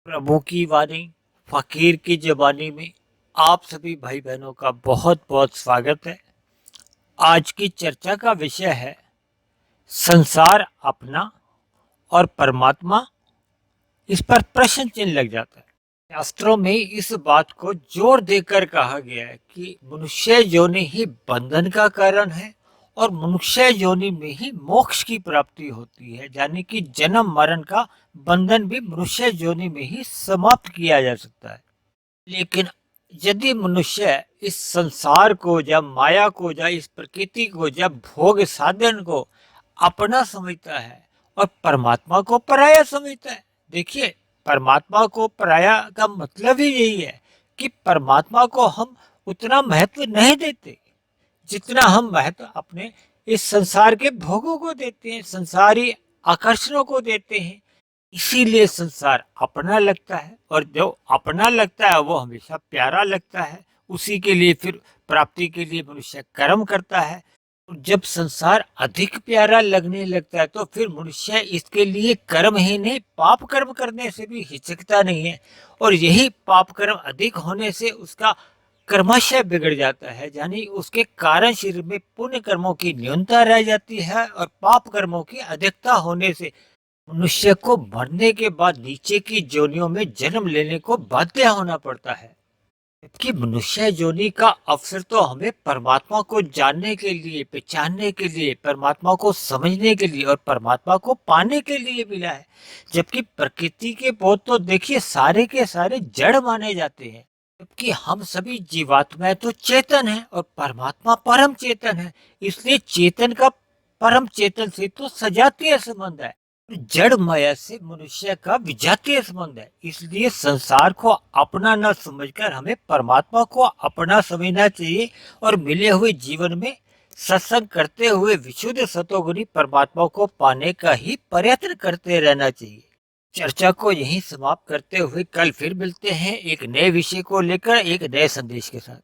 प्रभु की वाणी फकीर की ज़बानी में आप सभी भाई बहनों का बहुत बहुत स्वागत है। आज की चर्चा का विषय है संसार अपना और परमात्मा। इस पर प्रश्न चिन्ह लग जाता है। शास्त्रों में इस बात को जोर देकर कहा गया है कि मनुष्य योनि ही बंधन का कारण है और मनुष्य योनि में ही मोक्ष की प्राप्ति होती है, यानी कि जन्म मरण का बंधन भी मनुष्य योनि में ही समाप्त किया जा सकता है। लेकिन यदि मनुष्य इस संसार को या माया को या इस प्रकृति को या भोग साधन को अपना समझता है और परमात्मा को पराया समझता है, देखिए परमात्मा को पराया का मतलब ही यही है कि परमात्मा को हम उतना महत्व नहीं देते जितना हम महत्व अपने इस संसार के भोगों को देते हैं, संसारी आकर्षणों को देते हैं। इसीलिए संसार अपना लगता है और जो अपना लगता है वो हमेशा प्यारा लगता है। उसी के लिए फिर प्राप्ति के लिए मनुष्य कर्म करता है। जब संसार अधिक प्यारा लगने लगता है तो फिर मनुष्य इसके लिए कर्म ही नहीं पाप कर्म करने से भी हिचकता नहीं है, और यही पाप कर्म अधिक होने से उसका कर्माशय बिगड़ जाता है, यानी उसके कारण शरीर में पुण्य कर्मों की न्यूनता रह जाती है और पाप कर्मों की अधिकता होने से मनुष्य को मरने के बाद नीचे की योनियों में जन्म लेने को बाध्य होना पड़ता है। जबकि मनुष्य योनि का अवसर तो हमें परमात्मा को जानने के लिए, पहचानने के लिए, परमात्मा को समझने के लिए और परमात्मा को पाने के लिए मिला है। जबकि प्रकृति के बोध तो देखिए सारे के सारे जड़ माने जाते हैं, जबकि हम सभी जीवात्माएं तो चेतन है और परमात्मा परम चेतन है। इसलिए चेतन का परम चेतन से तो सजातीय संबंध है, जड़ माया से मनुष्य का विजातीय संबंध है। इसलिए संसार को अपना न समझकर हमें परमात्मा को अपना समझना चाहिए और मिले हुए जीवन में सत्संग करते हुए विशुद्ध सतोगुणी परमात्मा को पाने का ही प्रयत्न करते रहना चाहिए। चर्चा को यहीं समाप्त करते हुए कल फिर मिलते हैं एक नए विषय को लेकर, एक नए संदेश के साथ।